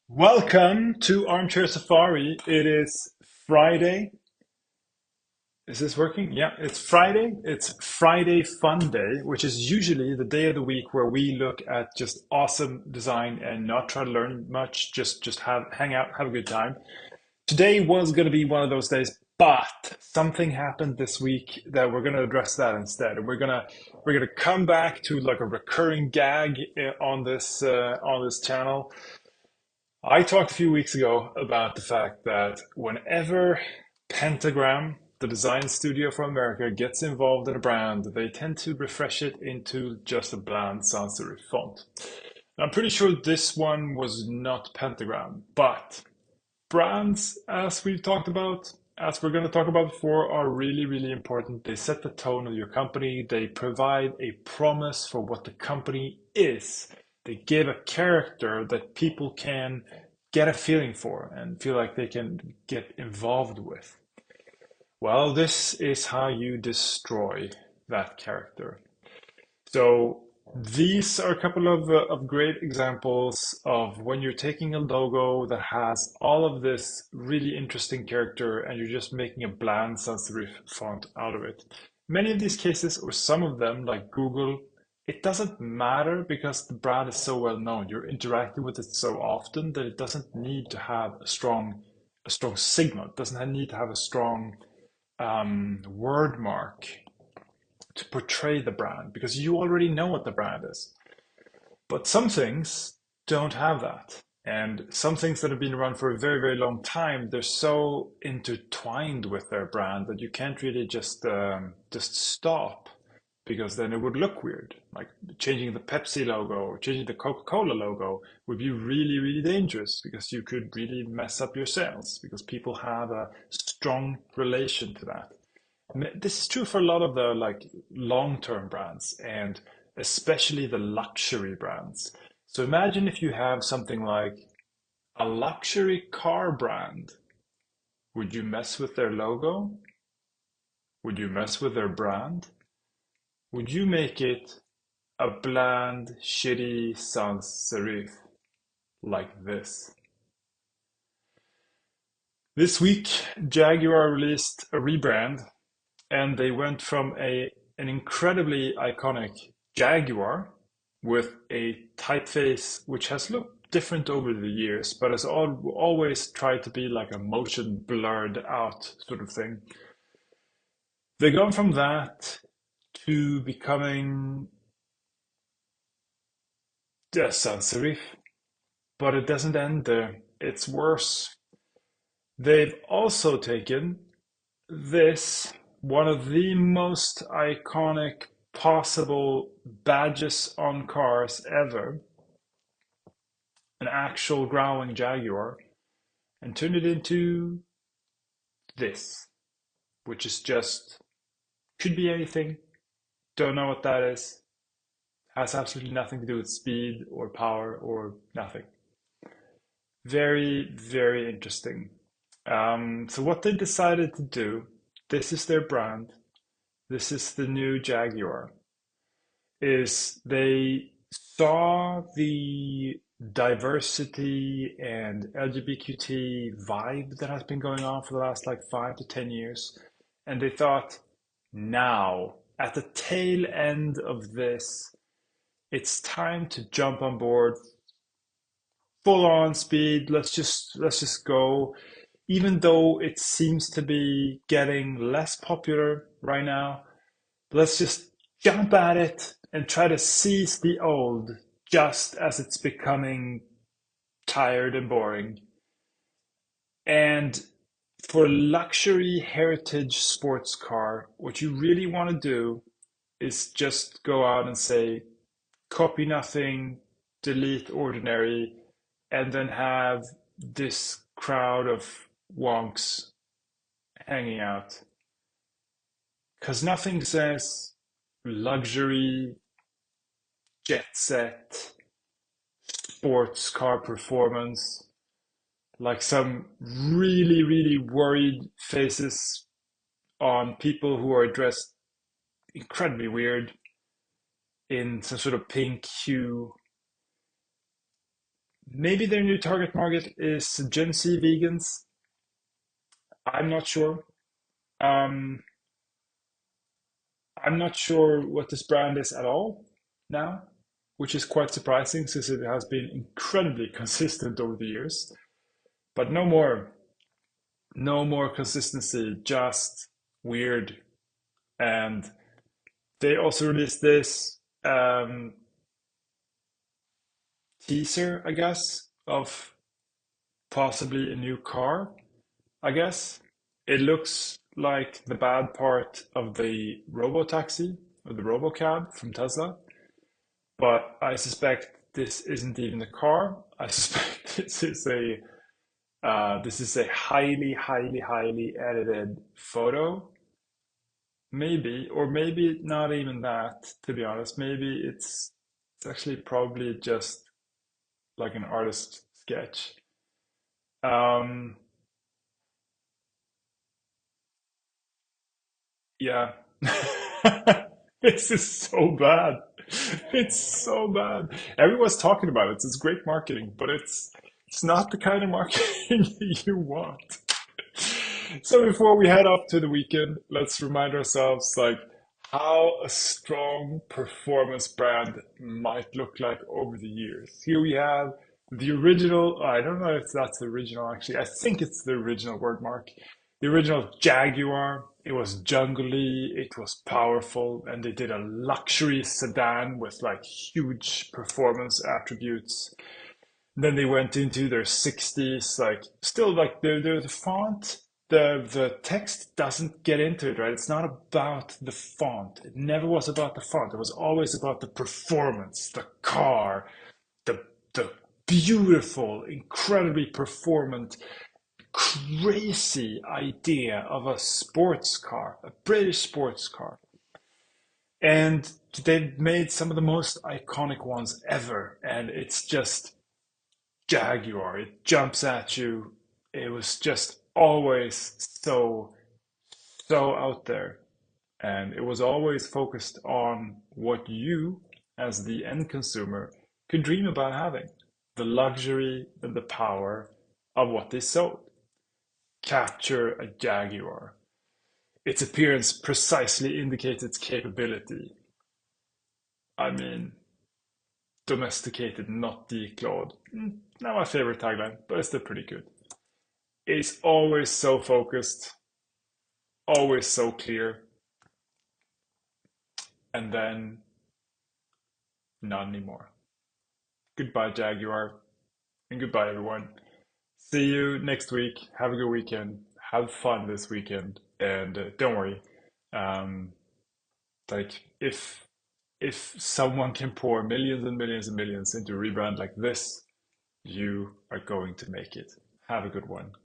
Welcome to Armchair Safari. It is Friday. Is this working? Yeah, it's Friday. It's Friday Fun Day, which is usually the day of the week where we look at just awesome design and not try to learn much, just have hang out, have a good time. Today was going to be one of those days, but something happened this week that we're going to address that instead. And we're gonna come back to like a recurring gag on this channel. I talked a few weeks ago about the fact that whenever Pentagram, the design studio from America, gets involved in a brand, they tend to refresh it into just a bland sans serif font. I'm pretty sure this one was not Pentagram, but brands, as we've talked about, as we're going to talk about before, are really, really important. They set the tone of your company. They provide a promise for what the company is. They give a character that people can get a feeling for and feel like they can get involved with. Well, this is how you destroy that character. So these are a couple of great examples of when you're taking a logo that has all of this really interesting character and you're just making a bland sans serif font out of it. Many of these cases, or some of them, like Google, it doesn't matter because the brand is so well known. You're interacting with it so often that it doesn't need to have a strong signal. It doesn't need to have a strong word mark to portray the brand because you already know what the brand is. But some things don't have that. And some things that have been around for a very, very long time, they're so intertwined with their brand that you can't really just stop because then it would look weird. Like changing the Pepsi logo or changing the Coca-Cola logo would be really, really dangerous because you could really mess up your sales because people have a strong relation to that. This is true for a lot of the like long-term brands and especially the luxury brands. So imagine if you have something like a luxury car brand. Would you mess with their logo? Would you mess with their brand? Would you make it a bland, shitty sans serif like this? This week, Jaguar released a rebrand and they went from an incredibly iconic Jaguar with a typeface which has looked different over the years, but has always tried to be like a motion blurred out sort of thing. They've gone from that to becoming a sans serif, but it doesn't end there. It's worse. They've also taken this, one of the most iconic possible badges on cars ever, an actual growling Jaguar, and turned it into this, which is just, could be anything, don't know what that is, has absolutely nothing to do with speed or power or nothing. Very, very interesting. So what they decided to do, this is their brand, this is the new Jaguar, is they saw the diversity and LGBTQ vibe that has been going on for the last like 5 to 10 years. And they thought, now, at the tail end of this, it's time to jump on board full on speed. Let's just go. Even though it seems to be getting less popular right now, let's just jump at it and try to seize the old just as it's becoming tired and boring. And for luxury heritage sports car, what you really want to do is just go out and say, copy nothing, delete ordinary, and then have this crowd of wonks hanging out. Because nothing says luxury, jet set, sports car performance, like some really, really worried faces on people who are dressed incredibly weird in some sort of pink hue. Maybe their new target market is Gen Z vegans. I'm not sure. Um, I'm not sure what this brand is at all now, which is quite surprising since it has been incredibly consistent over the years. But no more, no more consistency, just weird. And they also released this teaser, I guess, of possibly a new car, I guess. It looks like the bad part of the robo-taxi or the robo-cab from Tesla, but I suspect this isn't even a car. I suspect this is a highly, highly, highly edited photo. Maybe, or maybe not even that, to be honest. Maybe it's actually probably just like an artist sketch. Um, yeah. This is so bad. It's so bad. Everyone's talking about it. It's great marketing, but it's not the kind of marketing you want. So before we head up to the weekend, let's remind ourselves like how a strong performance brand might look like over the years. Here we have the original, I don't know if that's the original actually. I think it's the original word mark. The original Jaguar. It was jungly, it was powerful, and they did a luxury sedan with like huge performance attributes. Then they went into their 60s, like still like the font, the text doesn't get into it, right? It's not about the font. It never was about the font. It was always about the performance, the car, the beautiful, incredibly performant, crazy idea of a sports car, a British sports car. And they've made some of the most iconic ones ever. And it's just Jaguar. It jumps at you. It was just always so out there. And it was always focused on what you, as the end consumer, could dream about having the luxury and the power of what they sold. Capture a Jaguar. Its appearance precisely indicates its capability. I mean, domesticated, not declawed. Not my favorite tagline, but it's still pretty good. It's always so focused, always so clear, and then not anymore. Goodbye, Jaguar, and goodbye, everyone. See you next week. Have a good weekend. Have fun this weekend, and don't worry. Um, like if someone can pour millions and millions and millions into a rebrand like this, you are going to make it. Have a good one.